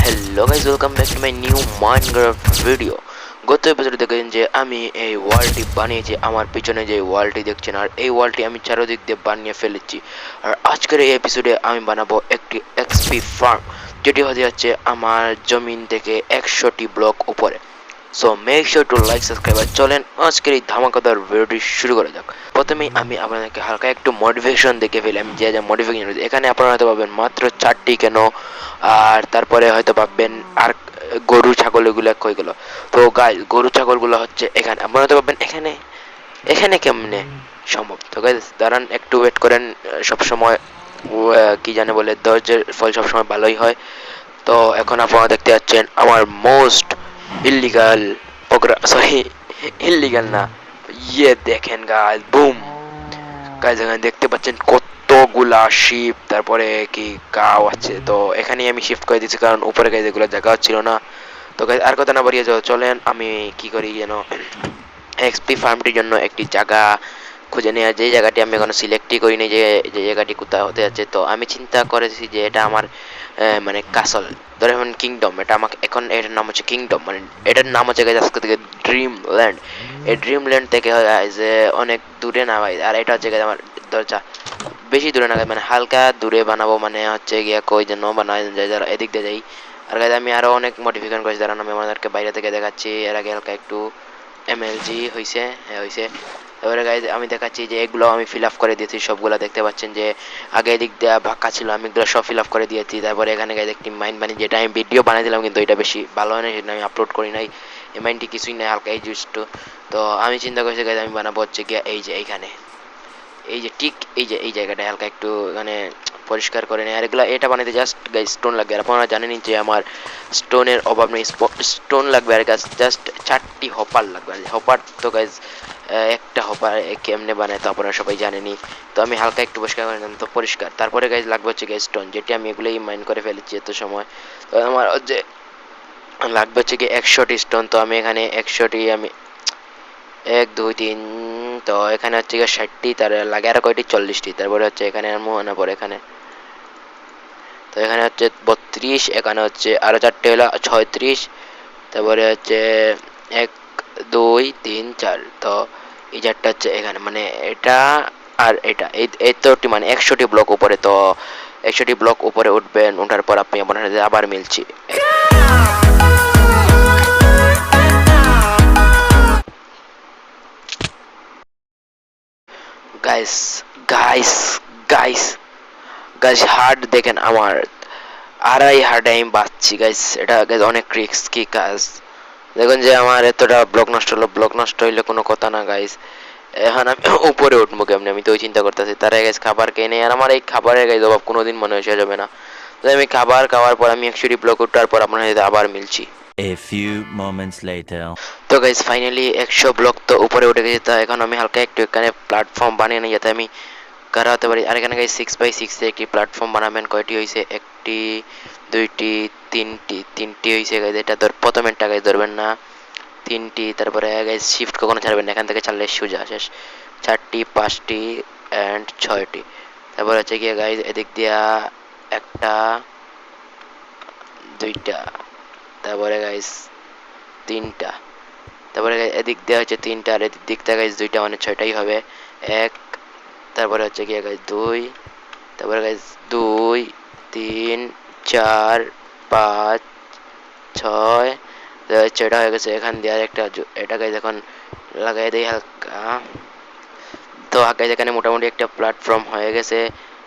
Hello guys, welcome back to my new Minecraft video. গত এপিসোডে দেখেন যে আমি এই ওয়ালটি বানিয়েছি, আমার পিছনে যে ওয়ালটি দেখছেন, আর এই ওয়ালটি আমি চারদিক দিয়ে বানিয়ে ফেলেছি। আর আজকের এই এপিসোডে আমি বানাবো একটি এক্সপি ফার্ম, যেটি হতে যাচ্ছে আমার জমিন থেকে 100টি ব্লক উপরে। So make sure to like subscribe. আর চলেন আজকের এই ধামাকাদার ভিডিওটি শুরু করা যাক। প্রথমেই আমি আপনাদেরকে হালকা একটু মডিফিকেশন দেখে ফেলি। আমি যা যা মডিফিকেশন, এখানে আপনারা হয়তো পাবেন মাত্র 4টি কেন, আর তারপরে হয়তো পাবেন আর গরু ছাগল এগুলো কই গেল। তো গাইজ, গরু ছাগলগুলো হচ্ছে এখানে, আপনারা হয়তো পাবেন এখানে। এখানে কেমনে সম্ভব? তো গাইজ দাঁড়ান, একটু ওয়েট করেন। সবসময় কি জানে বলে, ধৈর্যের ফল সবসময় ভালোই হয়। তো এখন আপনারা দেখতে পাচ্ছেন আমার most illegal program, sorry illegal না, দেখেন গাইজ, বুম গাইজ, এখানে দেখতে পাচ্ছেন কতগুলা শিপ, তারপরে কি কাউ আছে। তো এখানে আমি শিফট করে দিচ্ছি, কারণ উপরে গাইজ এগুলো জায়গা ছিল না। তো গাইজ আর কথা না বাড়িয়ে যাও, চলেন আমি কি করি যেন এক্সপি ফার্মটির জন্য একটি জায়গা খুঁজে নেওয়া। যে জায়গাটি আমি এখনো সিলেক্টই করিনি, যে যে জায়গাটি কোথায় হতে যাচ্ছে। তো আমি চিন্তা করেছি যে এটা আমার মানে কাসল, ধরে এখন কিংডম, এটা আমাকে এখন এটার নাম হচ্ছে কিংডম, মানে এটার নাম হচ্ছে আজকে থেকে ড্রিম ল্যান্ড। এই ড্রিম ল্যান্ড থেকে যে অনেক দূরে না ভাই, আর এটা হচ্ছে আমার দরজা বেশি দূরে না, মানে হালকা দূরে বানাবো, মানে হচ্ছে গিয়া কই যেন বানায় যারা এদিক দিয়ে যাই। আর গাইজ আমি আরও অনেক মডিফিকেশন করেছি, দাঁড়ান আমি আমাদেরকে বাইরে থেকে দেখাচ্ছি। এর আগে হালকা একটু এমএলজি হয়েছে, হ্যাঁ হয়েছে। এবারে গাইজ আমি দেখাচ্ছি যে এগুলো আমি ফিল আপ করে দিয়েছি সবগুলো, দেখতে পাচ্ছেন যে আগে এদিক দিয়ে ফাঁকা ছিল, আমি এগুলো সব ফিল আপ করে দিয়েছি। তারপরে এখানে গাইজ একটি মাইন্ড বানিয়ে, যেটা আমি ভিডিও বানিয়েছিলাম কিন্তু এটা বেশি ভালো হয় না, সেটা আমি আপলোড করি নাই। এই মাইন্ডটি কিছুই নাই, হালকা এই জুস্ট। তো আমি চিন্তা করছি গাইজ আমি বানাবো হচ্ছে গিয়ে এই যে এইখানে, এই যে ঠিক এই যে এই জায়গাটা হালকা একটু মানে পরিষ্কার করে নেয়। আর এগুলো এটা বানাতে জাস্ট গাইজ স্টোন লাগবে, আর আপনারা জানেনই যে আমার স্টোনের অভাব নেই। স্টোন লাগবে, আর গাছ জাস্ট 4টি হপার লাগবে। হপার তো গাইজ একটা হপার কেমনে বানায় তো আপনারা সবাই জানেনই। তো আমি হালকা একটু পরিষ্কার করে নিলাম, তো পরিষ্কার। তারপরে গাইজ লাগবে হচ্ছে গাইজ স্টোন, যেটি আমি এগুলোই মাইন করে ফেলেছি এত সময়। তো আমার যে লাগবে হচ্ছে কি 100টি স্টোন। তো আমি এখানে 100টি আমি 1 2 3, তো এখানে হচ্ছে গিয়ে 60টি, তার লাগে আর কয়টি 40টি। তারপরে হচ্ছে এখানে আনা পরে এখানে, তো এখানে হচ্ছে 32, এখানে হচ্ছে আরও 4টে হলো 36। তারপরে হচ্ছে 1 2 3 4, তো এই 4টা হচ্ছে এখানে, মানে এটা আর এটা এই তোটি মানে 100টি ব্লক উপরে। তো 100টি ব্লক উপরে উঠবেন, ওঠার পর আপনি আপনার সাথে আবার মিলছি। Guys guys guys guys, heart দেখেন আমার, আড়াই হার্টে আমি বাঁচছি গাইস। এটা গাইস অনেক রিস্কি কাজ। দেখুন যে আমার এতটা ব্লক নষ্ট হলো, ব্লক নষ্ট হইলে কোনো কথা না গাইস। এখন আমি উপরে উঠবো কেমনি, আমি তো ওই চিন্তা করতেছি। তারা গাইস খাবার খেয়ে নেই, আর আমার এই খাবারের গাইস অভাব কোনোদিন মনে হয়ে যাবে না। তো আমি খাবার খাওয়ার পর আমি 100টি ব্লক উঠার পর আপনার সাথে আবার মিলছি। A few moments later. তো গাইস ফাইনালি 100 ব্লক তো উপরে উঠে গেছে। তো এখন আমি হালকা একটু এখানে প্ল্যাটফর্ম বানিয়ে নিই, যাতে আমি কারা হতে পারি। আর এখানে গাইস 6x6 এ একটি প্ল্যাটফর্ম বানাবেন। কয়টি হয়েছে? 1টি 2টি 3টি হয়েছে গাইস। এটা প্রথমেরটা গাইস ধরবেন না, 3টি। তারপরে গাইস শিফট কখনো ছাড়বেন না, এখান থেকে ছাড়লে সোজা শেষ। 4টি 5টি অ্যান্ড 6টি। তারপর হচ্ছে গিয়ে গাইস এদিক দিয়া 1টা 2টা, তারপরে গাইস 3টা, তারপরে এদিক দিয়ে হচ্ছে 3টা, আর এদিক দিকটা গাইস 2টা, মানে 6টাই হবে। 1, তারপরে হচ্ছে গিয়ে গাইস 2, তারপরে গাইস 2 3 4 5 6, এটা হয়ে গেছে। এখান দিয়ে আর একটা এটা গাইস এখন লাগাই দেই হালকা। তো গাইস এখানে মোটামুটি একটা প্ল্যাটফর্ম হয়ে গেছে।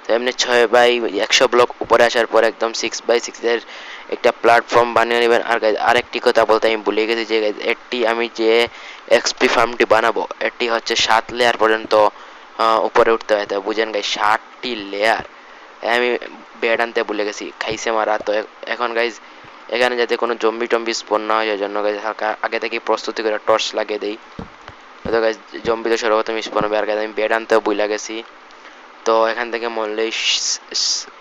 তো এমনি 6x100 ব্লক উপরে আসার পর একদম 6x6 এর একটা প্ল্যাটফর্ম বানিয়ে নেবেন। আর গাইস আরেকটি কথা বলতে আমি ভুলে গেছি, যে গাইস এটি আমি যে এক্সপি ফার্মটি বানাবো, এটি হচ্ছে 7 লেয়ার পর্যন্ত উপরে উঠতে হয়। তো বুঝেন গাইস 7টি লেয়ার, আমি বেড আনতে ভুলে গেছি, খাইছে মারা। তো এখন গাইস এখানে যাতে কোনো জম্বি টম্বি স্পন না হয়, জন্য গাইস হালকা আগে থেকে প্রস্তুতি করে টর্চ লাগিয়ে দেই। তো গাইস জম্বি তো সর্বপ্রথম স্পন হবে। আর গাইস আমি বেড আনতেও ভুলে গেছি, তো এখান থেকে মরলেই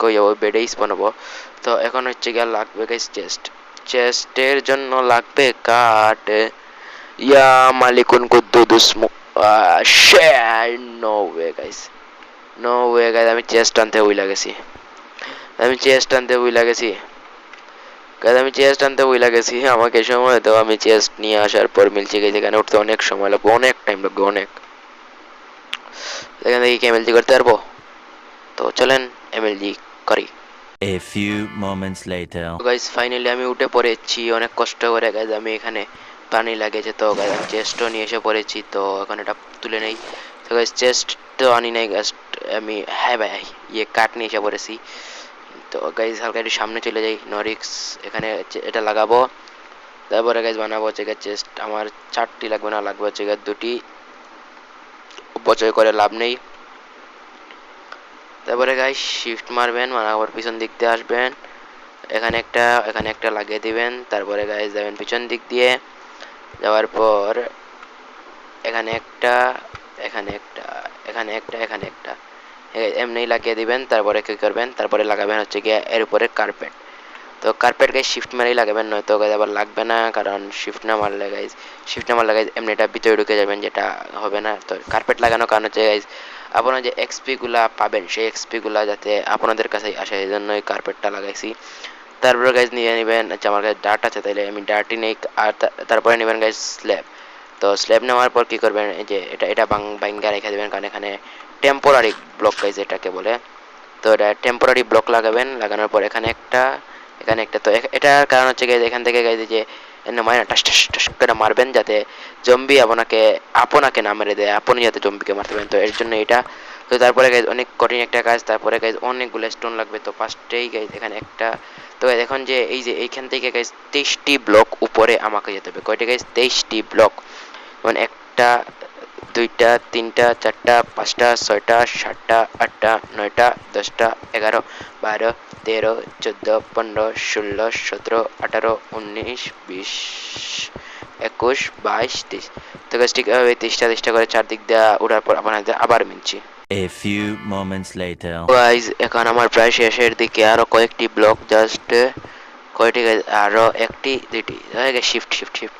কই যাবো, বেডেই স্পন হবো। তো এখন হচ্ছে গিয়ে লাগবে গাইস চেস্ট। চেস্টের জন্য লাগবে কাঠ। ইয়া মালিকুন কুদ্দুস, no way guys, no way guys, আমি চেস্ট আনতে ভুলে গেছি, আমি চেস্ট আনতে ভুলে গেছি। গাইজ আমি চেস্ট আনতে ভুলে গেছি, আমাকে সময় তো আমি চেস্ট নিয়ে আসার পর মিলছে গেছে এখানে উঠতে অনেক সময় লাগবে, অনেক টাইম লাগবে অনেক। এখান থেকে কি এমএলজি করতে পারবো? তো চলেন এমএলজি করি। A few moments later. Guys finally আমি উঠে পড়েছি অনেক কষ্ট করে। গাইজ আমি এখানে পানি লাগেছে, তো গাইজ আমি চেস্টও নিয়ে এসে পড়েছি, তো এখন এটা তুলে নেই। তো গাইজ চেস্ট তো আনি নাই, জাস্ট আমি হ্যাঁ ভাই কাঠ নিয়ে এসে পড়েছি। তো গাইজ হালকা একটু সামনে চলে যাই, নরিক্স এখানে এটা লাগাবো, তারপরে গাইজ বানাবো হচ্ছে চেস্ট। আমার 4টি লাগবে না, লাগবে হচ্ছে 2টি, অপচয় করে লাভ নেই। তারপরে গাইজ শিফট মারবেন, মানে আবার পিছন দিক দিয়ে আসবেন, এখানে একটা লাগিয়ে দিবেন, তারপরে গাইজ যাবেন পিছন দিক দিয়ে, যাওয়ার পর এখানে একটা, এখানে একটা, এখানে একটা, এখানে একটা, এমনি লাগিয়ে দিবেন। তারপরে কি করবেন, তারপরে লাগাবেন হচ্ছে গিয়ে এর উপরে কার্পেট। তো কার্পেট গাইজ শিফট মারেই লাগাবেন, নয়তো গাইজ আবার লাগবে না, কারণ শিফট না মারলে গাইজ এমনি এটা ভিতরে ঢুকে যাবেন, যেটা হবে না। তো কার্পেট লাগানোর কারণ হচ্ছে গাইজ আপনারা যে এক্সপি গুলা পাবেন, সেই এক্সপি গুলা যাতে আপনাদের কাছেই আসে, এই জন্য এই কার্পেটটা লাগাইছি। তারপরে গাইজ নিয়ে নেবেন, আচ্ছা আমার কাছে ডার্ট আছে তাইলে আমি ডার্টই নেই, আর তারপরে নেবেন গাইজ স্ল্যাব। তো স্ল্যাব নেওয়ার পর কি করবেন, এই যে এটা ভাঙ্গা রেখে দেবেন, কারণ এখানে টেম্পোরারি ব্লক গাইজ এটাকে বলে। তো এটা টেম্পোরারি ব্লক লাগাবেন, লাগানোর পর এখানে একটা, এখানে একটা। তো এটার কারণ হচ্ছে গাইজ এখান থেকে গাইজ যে মারে টাস টাস টাস করে মারবেন, যাতে জম্বি আপনাকে না মেরে দেয়, আপনি যাতে জম্বিকে মারতে পারেন, তো এর জন্য এটা। তো তারপরে গাইজ অনেক কঠিন একটা কাজ, তারপরে গাইজ অনেকগুলো স্টোন লাগবে। তো ফার্স্টেই গাইজ এখানে একটা, তো এখন যে এই যে এইখান থেকে গাইজ 23টি ব্লক উপরে আমাকে যেতে হবে। কয়টা গাইজ? 23টি ব্লক, মানে একটা, দুইটা, তিনটা, চারটা, পাঁচটা, ছয়টা, সাতটা, আটটা, নয়টা, 10টা, 11, 12, 13, 14, 15, 16, 17, 18, 19, 20, 21, 22, 23। তো গাছ ঠিক এভাবে 23টা করে চারদিক দিয়ে ওঠার পর আপনাদের আবার মিলছি। A few moments later. Guys এখন আমার প্রায় শেষের দিকে, আরো কয়েকটি ব্লক, জাস্ট কয়টি গাইজ, আরো একটি দুইটি শিফট শিফট শিফট।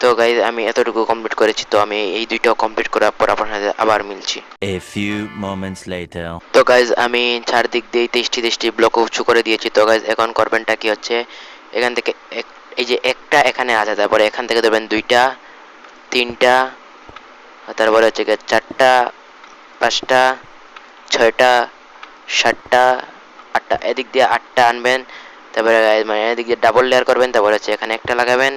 তো গাইজ আমি এতটুকু কমপ্লিট করেছি, তো আমি এই দুইটাও কমপ্লিট করার পর আপনার সাথে আবার মিলছি। A few moments later. তো গাইজ আমি চারদিক দিয়ে 23টি ব্লক উঁচু করে দিয়েছি। তো গাইজ এখন করবেনটা কি হচ্ছে, এখান থেকে এই যে একটা এখানে আছে, তারপরে এখান থেকে ধরবেন 2টা, 3টা, তারপরে হচ্ছে 4টা, 5টা, 6টা, 7টা, 8টা, এদিক দিয়ে 8টা আনবেন। তারপরে মানে এদিক দিয়ে ডাবল লেয়ার করবেন, তারপরে হচ্ছে এখানে একটা লাগাবেন,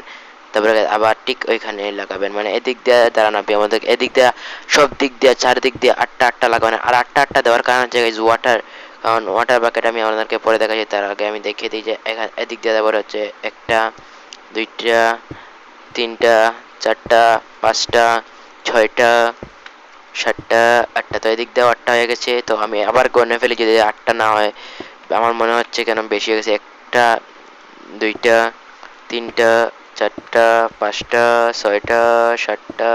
তারপরে আবার ঠিক ওইখানে লাগাবেন, মানে এদিক দিয়ে দাঁড়ানো হবে আমাদের, এদিক দিয়ে সব দিক দিয়ে চারদিক দিয়ে 8টা লাগাবেন। আর 8টা দেওয়ার কারণ হচ্ছে ওয়াটার, কারণ ওয়াটার বাকেট আমি আপনাদেরকে পরে দেখাচ্ছি, তার আগে আমি দেখিয়ে দিই যে এদিক দিয়ে তারপরে হচ্ছে 1টা, 2টা, 3টা, 4টা, 5টা, 6টা, 7টা, 8টা। তো এদিক দিয়ে 8টা হয়ে গেছে। তো আমি আবার গণে ফেলি, যদি 8টা না হয়, আমার মনে হচ্ছে কেন বেশি হয়ে গেছে। 1টা, 2টা, 3টা, 4টা, 5টা, 6টা, 7টা,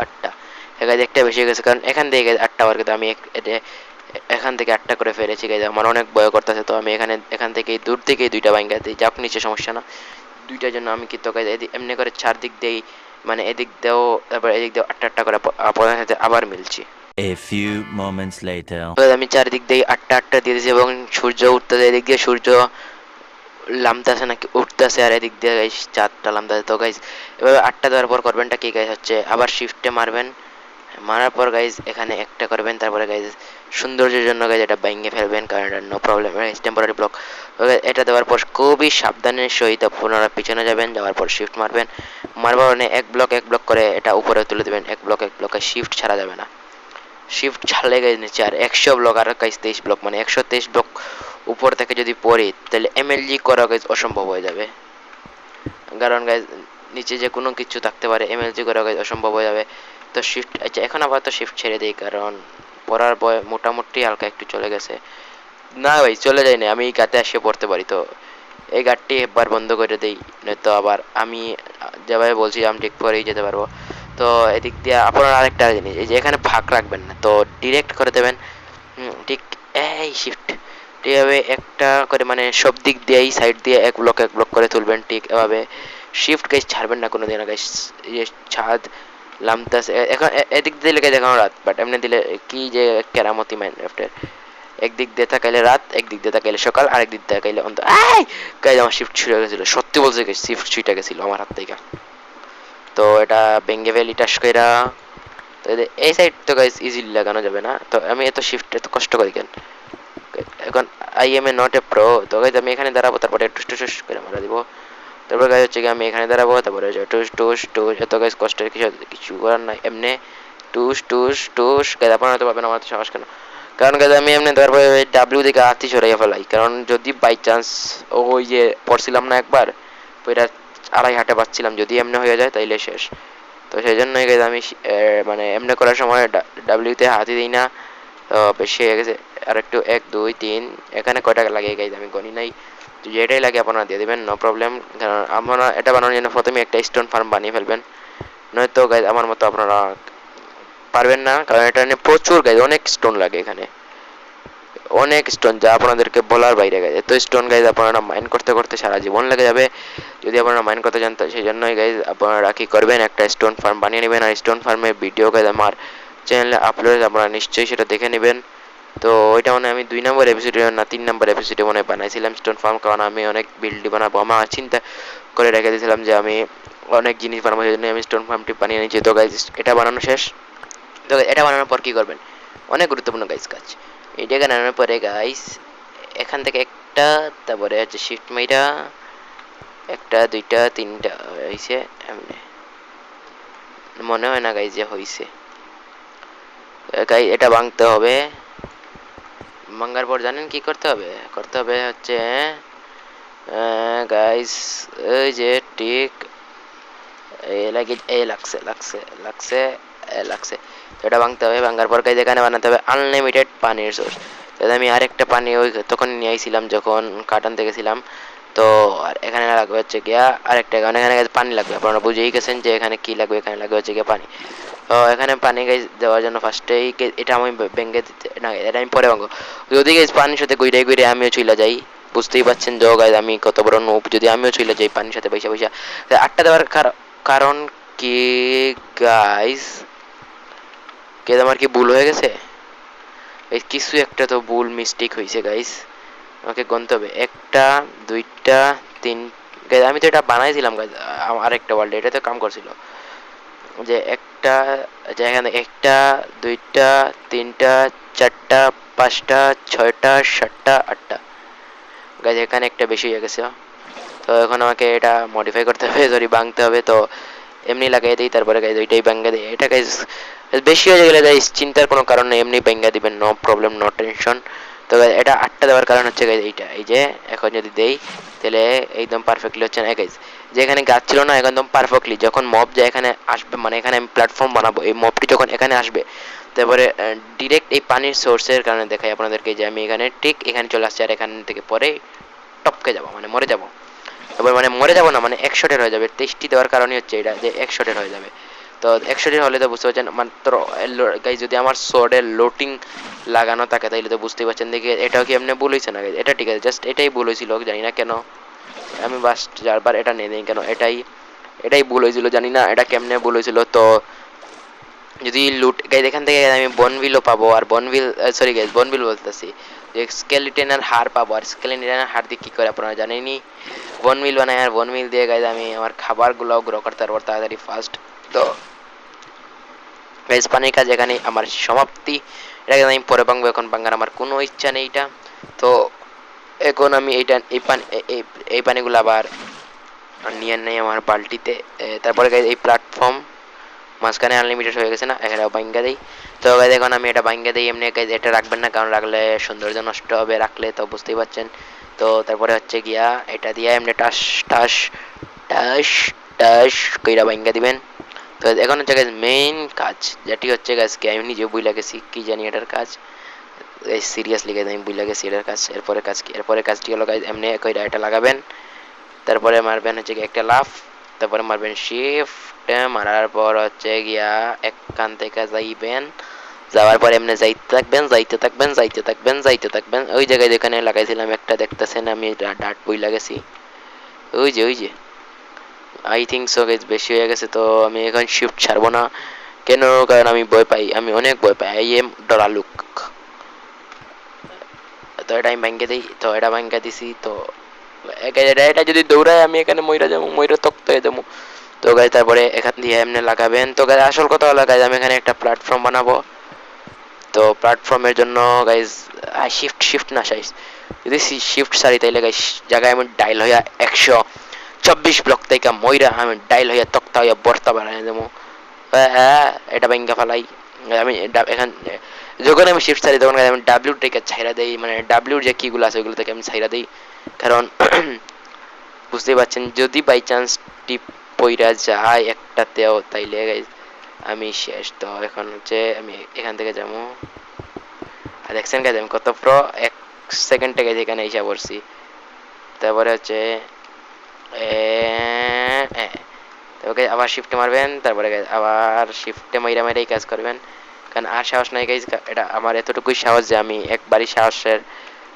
8টা। এখানে একটা বেশি হয়ে গেছে, কারণ এখান থেকে 8টা বার, কিন্তু আমি এখান থেকে 8টা করে ফেলেছি গাইজ, আমার অনেক ভয় করতেছে। তো আমি এখান থেকে দূর থেকেই 2টা ভাঙ্গা দিই, যাক নিচে সমস্যা না। 2টার জন্য আমি কিন্তু গাইজ এমনি করে চারদিক দিয়েই, মানে এদিক দিয়েও তারপর এদিক দিয়েও 8টা করে আপনার সাথে আবার মিলছি। A few moments later. আমি চারদিক দিয়ে 8টা দিয়ে দিয়েছি, এবং সূর্য উঠতেছে, এদিক দিয়ে সূর্য লামতাছে নাকি উঠতেছে, আর এদিক দিয়ে গাইস 4টা লামতাছে। তো গাইস এভাবে 8টা দেওয়ার পর করবেনটা কি গাইস হচ্ছে, আবার শিফটে মারবেন, মারার পর গাইজ এখানে একটা করবেন, তারপরে গাইজ সৌন্দর্যের জন্য গাইজ এটা ভেঙে ফেলবেন, কারণ এটা নো প্রবলেম, টেম্পোরারি ব্লক। এটা দেওয়ার পর খুবই সাবধানের সহিত পুনরা পিছনে যাবেন, যাওয়ার পর শিফট মারবেন, মারবার মানে এক ব্লক করে এটা উপরে তুলে দেবেন, এক ব্লকে শিফট ছাড়া যাবে না, শিফট ছাড়লে গাইজ নিচে আর 100 ব্লক, আর গাইজ 23 ব্লক, মানে 123 ব্লক উপর থেকে যদি পড়ি, তাহলে এমএলজি করা গাইজ অসম্ভব হয়ে যাবে, কারণ গাইজ নিচে যে কোনো কিছু থাকতে পারে, এমএলজি করা গাইজ অসম্ভব হয়ে যাবে। তো শিফট, আচ্ছা এখন আবার তো শিফট ছেড়ে দিই, কারণ পড়ার বয় মোটামুটি হালকা একটু চলে গেছে। না ভাই চলে যায় না, আমি এই গাতে এসে পড়তে পারি, তো এই গাড়টি একবার বন্ধ করে দিই, নয়তো আবার আমি যেভাবে বলছি আমি ঠিক পরেই যেতে পারবো। তো এদিক দিয়ে আপনার আরেকটা জিনিস, এই যে এখানে ফাঁক রাখবেন না, তো ডিরেক্ট করে দেবেন, ঠিক এই শিফট এইভাবে একটা করে, মানে সব দিক দিয়েই সাইড দিয়ে এক ব্লক করে তুলবেন, ঠিক এভাবে শিফট গাইস ছাড়বেন না কোনো দিন গাইস। এই ছাদ লামতাস এখন এদিক দিয়ে লেগে দেখানো রাত, বাট এমনি দিলে কি যে কেরামতি মাইনক্রাফটের, একদিক দিয়ে তাকাইলে রাত, একদিক দিয়ে তাকাইলে সকাল, আরেক দিক দিয়ে তাকাইলে অন্ত। এই গাইজ আমার শিফট ছুটে গেছিল, সত্যি বলছে শিফট ছুটে গেছিল আমার হাত থেকে। তো এটা ভেঙ্গে ফেলি টাস কইরা। তো এই সাইড তো গাইজ ইজিলি লাগানো যাবে না, তো আমি এত শিফট এত কষ্ট করি কেন? এখন I M A not a pro, তো গাইজ আমি এখানে দাঁড়াবো, তারপরে টুস টুস টুস করে মারা দিব। তারপর গাইজ হচ্ছে কি আমি এখানে দাঁড়াবো, তারপরে টুস টুস টুস, এত গাইজ কষ্টের কিছু করার নাই। এমনি টুস টুস টুস গাইজ আপনারা হয়তো পাবেন আমার তো সাহস কেন, কারণ গাইজ আমি এমনি তারপরে ডাব্লিউ দিকে হাতি ছড়াইয়া ফেলাই, কারণ যদি বাই চান্স ওই যে পড়ছিলাম না একবার ওইটা আড়াই হাটে পাচ্ছিলাম, যদি এমনি হয়ে যায় তাইলে শেষ। তো সেই জন্যই গাইজ আমি মানে এমনি করার সময় ডাব্লিউতে হাতি দিই না। তো বেশি হয়ে গেছে, আর একটু 1 2 3 এখানে কয় টাকা লাগে গাইজ আমি গনি নাই, তো যেটাই লাগে আপনারা দিয়ে দেবেন, নো প্রবলেম। কারণ আপনারা এটা বানানোর জন্য প্রথমে একটা স্টোন ফার্ম বানিয়ে ফেলবেন, নয়তো গাইজ আমার মতো আপনারা পারবেন না, কারণ এটা নিয়ে প্রচুর গাইজ অনেক স্টোন লাগে এখানে, অনেক স্টোন যা আপনাদেরকে বলার বাইরে গেছে। তো স্টোন গাইজ আপনারা মাইন্ড করতে করতে সারা জীবন লেগে যাবে যদি আপনারা মাইন্ড করতে জানতেন। সেই জন্যই গাইজ আপনারা কি করবেন, একটা স্টোন ফার্ম বানিয়ে নেবেন, আর স্টোন ফার্মের ভিডিও গাইজ আমার চ্যানেলে আপলোড, আপনারা নিশ্চয়ই সেটা দেখে নেবেন। তো ওইটা মানে আমি 2 নম্বর এপিসোডে না 3 নম্বর এপিসোডে মনে বানাইছিলাম স্টোন ফার্ম, কারণ আমি অনেক বিল্ডি বানাবো, আমার চিন্তা করে রেখে দিয়েছিলাম যে আমি অনেক জিনিস বানাবো, সেই জন্য আমি স্টোন ফার্মটি বানিয়ে নিয়েছি। তো গাইজ এটা বানানো শেষ। তো এটা বানানোর পর কী করবেন, অনেক গুরুত্বপূর্ণ গাইজ কাজ। এটা বানানোর পরে গাইজ এখান থেকে একটা, তারপরে হচ্ছে শিফট মাইরা 1 2 3 হয়েছে, এমনি মনে হয় না গাইজ যে হয়েছে। গাইজ এটা ভাঙতে হবে, ভাঙার পর জানেন কি করতে হবে, করতে হবে হচ্ছে গাইজ এই যে ঠিক লাগছে লাগছে লাগছে লাগছে। তো এটা ভাঙতে হবে, ভাঙার পর গাইজ এখানে বানাতে হবে আনলিমিটেড পানির সোর্স। তাহলে আমি আরেকটা পানি ওই তখন নিয়ে আইছিলাম যখন কাটান দেখেছিলাম। তো আর এখানে লাগবে হচ্ছে গিয়া আরেকটা, কারণ এখানে পানি লাগবে, আপনারা বুঝেই গেছেন যে এখানে কি লাগবে, এখানে লাগবে হচ্ছে গিয়া পানি। তো এখানে পানি গাইজ দেওয়ার জন্য ফার্স্টেই এটা আমি ভেঙে দিতে না, এটা আমি পরে ভাঙবো। যদি গাইজ পানির সাথে গুইরে গুইরে আমিও চলে যাই, বুঝতেই পারছেন যে গাইজ আমি কত বড় নুব, যদি আমিও চলে যাই পানির সাথে পয়সা পয়সা। আটটা দেওয়ার কারণ কি গাইজ, কে আমার কি ভুল হয়ে গেছে, এই কিছু একটা তো ভুল মিস্টেক হয়েছে গাইজ, আমাকে গণতে হবে 1 2 3 গাইজ। আমি তো এটা বানাইছিলাম গাইজ আরেকটা ওয়ার্ল্ডে, এটা তো কাম করছিল যে একটা, যে এখানে 1 2 3 4 5 6 7 8 গাইজ, এখানে একটা বেশি হয়ে গেছে। তো এখন আমাকে এটা মডিফাই করতে হবে, সরি ভাঙতে হবে। তো এমনি লাগাই দিই, তারপরে গাইজ ওইটাই ভাঙা দিই। এটা গাইজ বেশি হয়ে গেলে গাইজ চিন্তার কোনো কারণ নেই, এমনি ভাঙা দিবেন, নো প্রবলেম নো টেনশন। তো এটা 8টা দেওয়ার কারণ হচ্ছে গাইজ এইটা, এই যে এখন যদি দেই তাহলে একদম পারফেক্টলি হচ্ছে না গাইজ। যে এখানে গাছ ছিল না, একদম পারফেক্টলি যখন মব যায় এখানে আসবে, মানে এখানে আমি প্ল্যাটফর্ম বানাবো, এই মবটি যখন এখানে আসবে তারপরে ডিরেক্ট এই পানির সোর্সের কারণে দেখাই আপনাদেরকে যে আমি এখানে ঠিক এখানে চলে আসছি, আর এখান থেকে পরে টপকে যাবো, মানে মরে যাবো। তারপর মানে মরে যাবো না, মানে 1 শটের হয়ে যাবে। 23টি দেওয়ার কারণই হচ্ছে এটা যে 1 শটের হয়ে যাবে। তো 1 শটের হলে তো বুঝতে পারছেন, মাত্র গাইজ যদি আমার সোর্ডের লোটিং লাগানো থাকে তাইলে তো বুঝতেই পারছেন। দেখি এটাও কি এমনি ভুল হয়েছে না গাইজ, এটা ঠিক আছে, জাস্ট এটাই ভুল হয়েছিল, জানি না কেন আমি বাস যারবার এটা নিয়ে নিই কেন, এটাই ভুল হয়েছিল, জানি না এটা কেমনে ভুল হয়েছিল। তো যদি লুট গাইজ এখান থেকে আমি বনভিলও পাবো, আর বনভিল সরি গাইজ বনভিল বলতেছি যে স্কেলিটনের হাড় পাবো, আর স্কেলিটনের হাড় দিয়ে কী করে আপনারা জানেনই, বনমিল বানাই, আর বনমিল দিয়ে গাইজ আমি আমার খাবারগুলোও গ্রো করতে পারবো তাড়াতাড়ি ফাস্ট। তো গাইজ পানির কাজ এখানে আমার সমাপ্তি, এটাকে আমি পরে ভাঙবো, এখন ভাঙার আমার কোনো ইচ্ছা নেই এটা। তো এখন আমি এইটা এই পানিগুলো আবার নিয়ে নেই আমার বালতিতে। তারপরে গাইজ এই প্ল্যাটফর্ম মাঝখানে আনলিমিটেড হয়ে গেছে না, এখানে ভাঙ্গা দিই। তো গাইজ এখন আমি এটা ভাঙ্গা দিই, এমনি গাইজ এটা রাখবেন না, কারণ রাখলে সৌন্দর্য নষ্ট হবে, রাখলে তো বুঝতেই পারছেন। তো তারপরে হচ্ছে গিয়া এটা দিয়ে এমনি টাস টাস টাস টাস কইরা ভাঙ্গা দিবেন। তো এখন হচ্ছে গাইজ মেইন কাজ, যেটি হচ্ছে গাইজ কি আমি নিজে বুঝলা গেছি কি জানি এটার কাজ, সিরিয়াসলি গাইজ আমি বুঝলা গেছি এটার কাজ। এরপরে কাজ কি, এরপরে কাজটি হলো গাইজ এমনি কইরা এটা লাগাবেন, তারপরে মারবেন হচ্ছে কি একটা লাফ, তারপরে মারবেন শিফট, মারার পর হচ্ছে গিয়া একখান থেকে যাইবেন, যাওয়ার পর এমনি যাইতে থাকবেন যাইতে থাকবেন যাইতে থাকবেন যাইতে থাকবেন। ওই জায়গায় যেখানে লাগাইছিলাম একটা দেখতেছেন আমি ডাট বই লাগাইছি, ওই যে আই থিঙ্ক সো গাইজ বেশি হয়ে গেছে। তো আমি এখন শিফট ছাড়বো না, কেন, কারণ আমি ভয় পাই, আমি অনেক ভয় পাই, আই এম ডরালুক। তো এটা আমি ভাঙ্গে দিই, তো এটা ভাঙ্গা দিছি। তো এটা যদি দৌড়ায় আমি এখানে মইরা যাবো, মইরা তক্ত হয়ে যাবো। তো গাইজ তারপরে এখান দিয়ে এমনি লাগাবেন। তো গাইজ আসল কথা হলো গাইজ আমি এখানে একটা প্ল্যাটফর্ম বানাবো। তো প্ল্যাটফর্মের জন্য গাইজ শিফট না সাইজ, যদি শিফট সারি তাইলে গাইজ জায়গায় আমি ডাইল হইয়া 124 ব্লক থেকে মইরা আমি ডাইল হইয়া তক্তা হইয়া বর্তা বানাই দেবো। হ্যাঁ এটা ভাঙ্গা ফেলাই আমি এখান যখন আমি শিফট ছাড়ি তখন আমি ডাব্লিউ থেকে ছাইরা দেই, মানে ডাব্লিউর যে কিগুলো আছে ওগুলো থেকে আমি ছাইরা দিই, কারণ বুঝতেই পারছেন যদি বাই চান্স টিপ পইরা যায় একটাতেও তাইলে গাইজ আমি শেষ। তো এখন হচ্ছে আমি এখান থেকে যাবো, আর দেখছেন গাইজ আমি কত প্রো, 1 সেকেন্ডে গেছে এখানে এসে পড়ছি। তারপরে হচ্ছে তারপরে আবার শিফটে মারবেন, তারপরে আবার শিফটে মাইরা মাইরাই কাজ করবেন, কারণ আর সাহস নাই গাইজ। এটা আমার এতটুকুই সাহস যে আমি একবারই সাহসের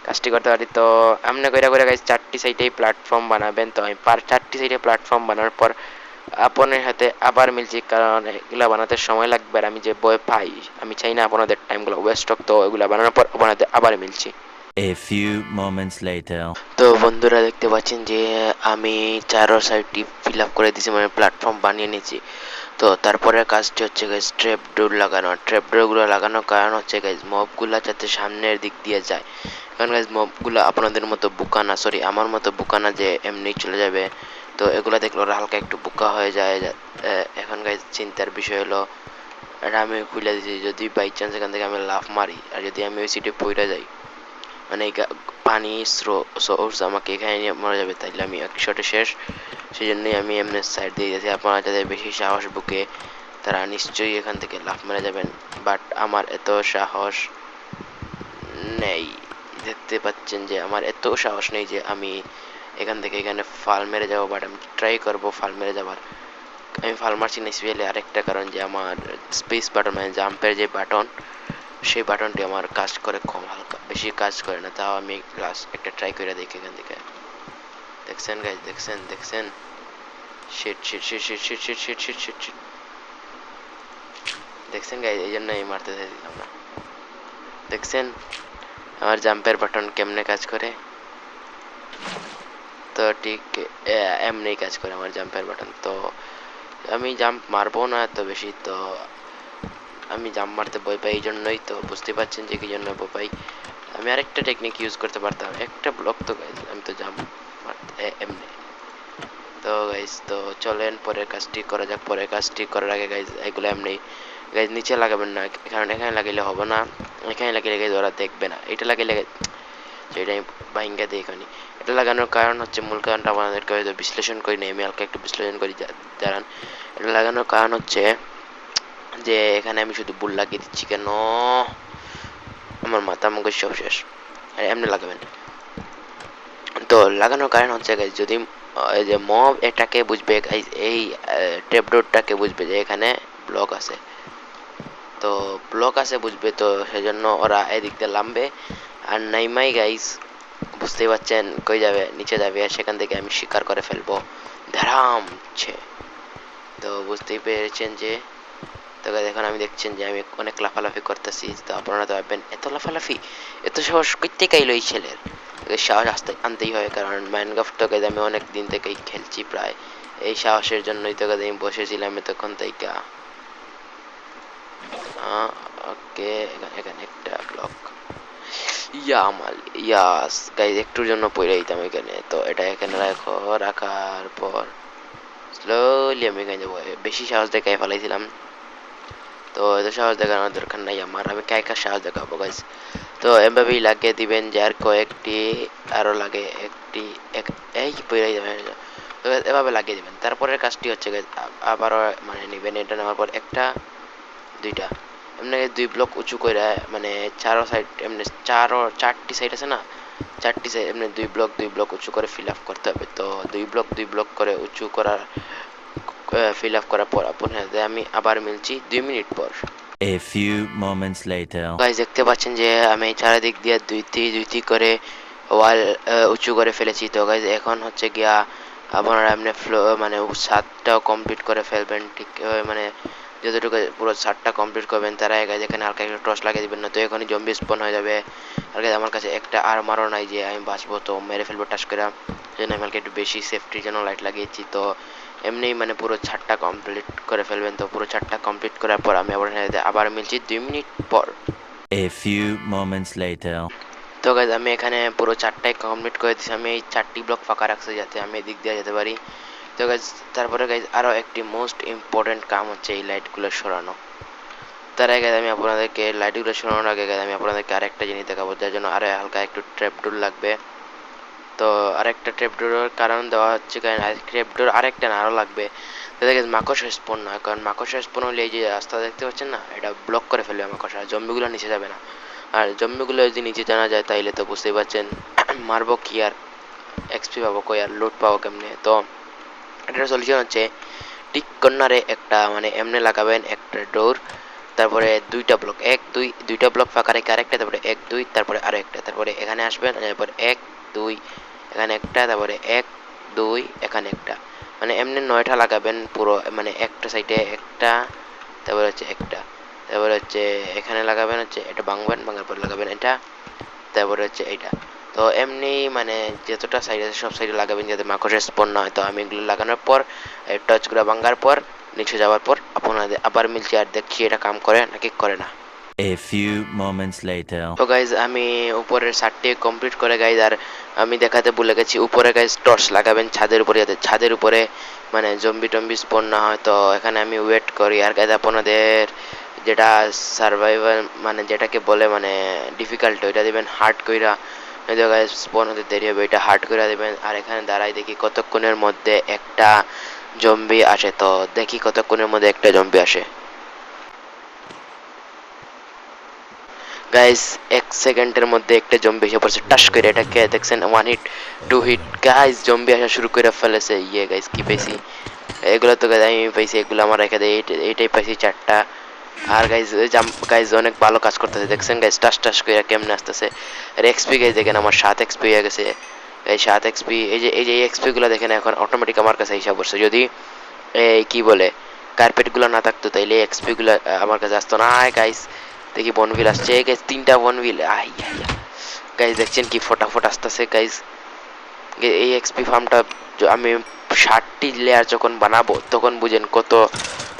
কাজটি করতে পারি। তো আমনে কইরা কইরা গাইজ 4টি সাইডেই প্ল্যাটফর্ম বানাবেন। তো আমি 4টি সাইডে প্ল্যাটফর্ম বানানোর পর আপনার হাতে আবার মিলছি, কারণ এগুলা বানাতে সময় লাগবে আর আমি যে বই পাই আমি চাই না আপনাদের টাইমগুলো ওয়েস্ট হোক। তো এগুলা বানানোর পর আপনাদের আবার মিলছি। A few moments later. তো বন্ধুরা দেখতে পাচ্ছেন যে আমি চারো সাইডটি ফিল আপ করে দিয়েছি, মানে প্ল্যাটফর্ম বানিয়ে নিয়েছি। তো তারপরে কাজটি হচ্ছে গাইজ ট্র্যাপ ডোর লাগানো। ট্র্যাপ ডোরগুলো লাগানোর কারণ হচ্ছে গাইজ মবগুলা যাতে সামনের দিক দিয়ে যায়, কারণ গাইজ মবগুলো আপনাদের মতো বোকা না, সরি আমার মতো বোকা না যে এমনি চলে যাবে। তো এগুলো দেখলে ওরা হালকা একটু বোকা হয়ে যায়। এখন গাইজ চিন্তার বিষয় হলো এটা আমি খুলে দিয়েছি, যদি বাই চান্স এখান থেকে আমি লাফ মারি আর যদি আমি ওই সিটে পড়ে যাই, মানে পানি সোর্স আমাকে এখানে নিয়ে মরে যাবে, তাইলে আমি এক শটে শেষ। সেই জন্যই আমি এমনি সাইড দিয়ে গেছি। আপনারা যাদের বেশি সাহস বুকে তারা নিশ্চয়ই এখান থেকে লাফ মেরে যাবেন, বাট আমার এত সাহস নেই। দেখতে পাচ্ছেন যে আমার এত সাহস নেই যে আমি এখান থেকে এখানে ফাল মেরে যাবো, বাট আমি ট্রাই করবো ফাল মেরে যাবার। আমি ফাল মারছি না স্পেশালি আরেকটা কারণ যে আমার স্পেস বাটন মানে জাম্পের যে বাটন সেই বাটনটি আমার কাজ করে কম, হালকা বেশি কাজ করে না। তাও আমি একটা ট্রাই করে দেখি এখান থেকে। দেখছেন গাইজ, দেখছেন shit shit shit shit shit shit shit shit shit shit দেখছেন গাইজ, এই জন্য আমি মারতে চাইছিলাম না। দেখছেন আমার জাম্পের বাটন কেমনে কাজ করে, তো ঠিক এমনি কাজ করে আমার জাম্পের বাটন। তো আমি জাম্প মারবো না এত বেশি, তো আমি জাম্প মারতে ভয় পাই, এই জন্যই তো বুঝতে পারছেন যে কি জন্য ভয় পাই। আমি আরেকটা টেকনিক ইউজ করতে পারতাম, একটা ব্লক তো গাইজ আমি তো জাম্প মারতে এমনি। তো গাইজ তো চলেন পরের কাজটি করা যাক। পরের কাজটি করার আগে গাইজ এগুলো এমনি গাইজ নিচে লাগাবেন না, কারণ এখানে লাগাইলে হবে না, এখানে লাগাইলে গাইজ ওরা দেখবে না। এটা লাগাইলে সেটা আমি ভাইঙ্গা দিই এখানে। এটা লাগানোর কারণ হচ্ছে, মূল কারণটা আমাদেরকে হয়তো বিশ্লেষণ করি না, আমি হালকা একটু বিশ্লেষণ করি দাঁড়ান। এটা লাগানোর কারণ হচ্ছে যে এখানে আমি শুধু বুল লাগিয়ে দিচ্ছি কেন, আমার মাথা মুখ সব শেষ। আর এমনি লাগাবেন। তো লাগানোর কারণ হচ্ছে গাইজ যদি এই যে মব এটাকে বুঝবে গাইজ, এই ট্যাপডোরটাকে বুঝবে যে এখানে ব্লক আছে, তো ব্লক আছে বুঝবে, তো সেজন্য ওরা এদিক দিয়ে নামবে। আর নাইমাই গাইজ বুঝতেই পারছেন কই যাবে, নিচে যাবে, আর সেখান থেকে আমি শিকার করে ফেলবো ধারামছে। তো বুঝতেই পেরেছেন যে, তো এখন আমি দেখছেন যে আমি অনেক লাফালাফি করতেছি। তো আপনারা তো ভাববেন এত লাফালাফি, এত সাহস কইতে গাইলো এই ছেলের। সাহস আনতেই হয়, কারণ মাইনক্রাফট তো আমি অনেক দিন থেকেই খেলছি প্রায়, এই সাহসের জন্যই তো আমি বসেছিলাম এতক্ষণ থেকে। ওকে এখানে একটা ব্লক ইয়াস গাইজ একটুর জন্য পড়ে দিতাম এখানে। তো এটা এখানে রাখো, রাখার পর স্লোলি আমি এখানে যাবো, বেশি সাহস দেখাই ফেলাইছিলাম। তো এত সাহস দেখানোর দরকার নাই আমার, আমি কার সাহস দেখাবো গাইজ। তো এভাবেই লাগিয়ে দিবেন যে আর কয়েকটি আরো লাগে একটি এই পড়ে যাবে, তো এভাবে লাগিয়ে দিবেন। তারপরের কাজটি হচ্ছে আবারও মানে নেবেন, এটা নেওয়ার পর একটা দুইটা এমনি 2 ব্লক উঁচু করে, মানে চারো সাইড এমনি চারটি সাইড আছে না, চারটি সাইড এমনি 2 ব্লক উঁচু করে ফিল আপ করতে হবে। তো 2 ব্লক করে উঁচু করার ফিল আপ করার পর আপনাদের আমি আবার মিলছি 2 মিনিট পর। A few moments later. Guys দেখতে পাচ্ছেন যে আমি চারিদিক দিয়ে দুইটি করে ওয়াল উঁচু করে ফেলেছি। তো গাইজ এখন হচ্ছে গিয়া আপনারা এমনি ফ্লো মানে ছাদটাও কমপ্লিট করে ফেলবেন, ঠিক মানে যতটুকু পুরো ছাদটা কমপ্লিট করবেন তারা গাইজ এখানে হালকা একটু টর্চ লাগিয়ে দিবেন, না তো এখনই জম্বি স্পন হয়ে যাবে। আর গাইজ আমার কাছে একটা আর্মারও নাই যে আমি বাঁচবো, তো মেরে ফেলবো টাচ করে। জন্য আমি হালকা একটু বেশি সেফটির জন্য লাইট লাগিয়েছি। তো এমনি মানে পুরো ছাদটা কমপ্লিট করে ফেলবেন। তো পুরো ছাদটা কমপ্লিট করার পর আমি আবার মিলছি 2 মিনিট পর। A few moments later. তো গাইজ আমি এখানে পুরো চারটাই কমপ্লিট করে দিচ্ছি। আমি এই 4টি ব্লক ফাঁকা রাখছি যাতে আমি এদিক দিয়ে যেতে পারি। তো গাইজ তারপরে গাইজ আরও একটি মোস্ট ইম্পর্টেন্ট কাম হচ্ছে এই লাইটগুলো সরানো। তার আগে আমি আপনাদেরকে লাইটগুলো সরানোর আগে আমি আপনাদেরকে আরেকটা জিনিস দেখাবো, যার জন্য আরও হালকা একটু ট্র্যাপডোর লাগবে। তো আরেকটা ট্র্যাপডোরের কারণ দেওয়া হচ্ছে, কারণ ট্র্যাপডোর আরেকটা না আরও লাগবে। তো দেখে মাকড়সা স্পন না, কারণ মাকড়সা স্পন হলে এই যে রাস্তা দেখতে পাচ্ছেন না, এটা ব্লক করে ফেলবে মাকড়সা, জম্বিগুলো নিচে যাবে না। আর জম্বিগুলো যদি নিচে জানা যায় তাইলে তো বুঝতেই পারছেন মারবো কি আর এক্সপি পাবো কই আর লুট পাবো কেমনে। তো এটার সলিউশন হচ্ছে ঠিক কর্নারে একটা মানে এমনি লাগাবেন একটা ডোর, তারপরে দুইটা ব্লক 1 2 দুইটা ব্লক ফাঁকা রেখে আরেকটা, তারপরে 1 2 তারপরে আরো একটা, তারপরে এখানে আসবেন, তারপর 1 2 এখানে একটা, তারপরে 1 2 এখানে একটা, মানে এমনি 9টা লাগাবেন পুরো, মানে একটা সাইডে একটা, তারপরে হচ্ছে একটা, তারপরে হচ্ছে এখানে লাগাবেন, হচ্ছে এটা ভাঙবেন, ভাঙার পর লাগাবেন এটা, তারপরে হচ্ছে এইটা। তো এমনি মানে যতটা সাইড আছে সব সাইডে লাগাবেন যাতে মাকড়ের স্পন না হয়। তো আমি এগুলো লাগানোর পর টর্চগুলো ভাঙার পর নিচে যাওয়ার পর আপনাদের আবার মিলছি আর দেখছি এটা কাম করে নাকি করে না। A few moments later. তো গাইজ আমি উপরের ছাদটি কমপ্লিট করে গাইজ, আর আমি দেখাতে ভুলে গেছি উপরে গাইজ টর্চ লাগাবেন ছাদের উপরে, যাতে ছাদের উপরে মানে জম্বি টম্বি স্পন না হয়। তো এখানে আমি ওয়েট করি আর গাইজ আপনাদের যেটা সার্ভাইভাল মানে যেটাকে বলে মানে ডিফিকাল্ট ওইটা দেবেন হার্ড কইরা, নয়তো গাইজ স্পন হতে দেরি হবে, এটা হার্ড কইরা দেবেন। আর এখানে দাঁড়াই দেখি কতক্ষণের মধ্যে একটা জম্বি আসে, তো দেখি কতক্ষণের মধ্যে একটা জম্বি আসে। গাইস 1 সেকেন্ডের মধ্যে একটা জম্বি এসে পড়ছে টাস করে, এটাকে দেখছেন 1 হিট 2 হিট গাইস জম্বি আসা শুরু করে ফেলেছে। ইয়ে গাইস কি পাইছি এগুলো, তো গাইস আমি পাইছি এগুলো আমার রেখে দেই, এইটাই পাইছি 4টা। আর গাইস গাইস অনেক ভালো কাজ করতেছে, দেখছেন গাইস টাস টাস করে কেমনে আসতেছে। আর এক্সপি গাইস দেখেন আমার 7 এক্সপি হয়ে গেছে, এই 7 এক্সপি, এই যে এক্সপি গুলো দেখেন এখন অটোমেটিক আমার কাছে হিসাব করছে। যদি এই কি বলে কার্পেট গুলো না থাকতো তাইলে এক্সপি গুলো আমার কাছে আসতো না। গাইস দেখি বনভিল আসছে গাইস, 3টা বনভিল, আই গাইস দেখছেন কি ফটাফট আসতেছে গাইস। এই এক্সপি ফার্মটা আমি 60টি লেয়ার যখন বানাবো তখন বুঝেন কত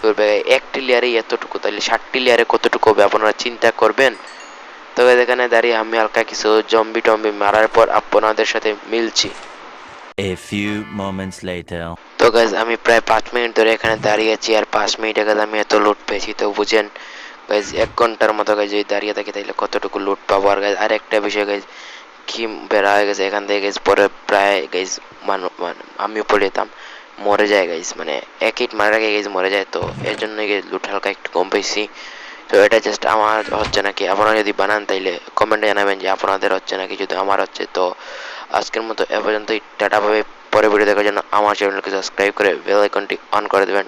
করবে, একটি লেয়ারে এতটুকু, তাহলে 60টি লেয়ারে কতটুকু হবে আপনারা চিন্তা করবেন। তবে এখানে দাঁড়িয়ে আমি হালকা কিছু জম্বি টম্বি মারার পর আপনাদের সাথে মিলছি। A few moments later. তো গাইজ আমি প্রায় 5 মিনিট ধরে এখানে দাঁড়িয়ে আছি, আর 5 মিনিট আগে আমি এত লুট পেয়েছি, তো বুঝেন গাইজ 1 ঘন্টার মতো গাইজ যদি দাঁড়িয়ে থাকি তাহলে কতটুকু লুট পাবো। আর গাইজ আরেকটা বিষয় গাইজ কি বেড়া হয়ে গেছে এখান থেকে গাইজ, পরে প্রায় গাইজ আমিও পড়ে যেতাম, মরে যায় গাইজ, মানে 1 হিট মারার আগে গাইজ মরে যায়। তো এর জন্য গাইজ লুট হালকা একটু কম পেয়েছি। তো এটা জাস্ট আমার হচ্ছে নাকি আপনারা যদি বানান তাইলে কমেন্টে জানাবেন যে আপনাদের হচ্ছে নাকি যদি আমার হচ্ছে। তো আজকের মতো এ পর্যন্তই, টাটা পাবে। পরে ভিডিও দেখার জন্য আমার চ্যানেলকে সাবস্ক্রাইব করে বেল আইকনটি অন করে দেবেন।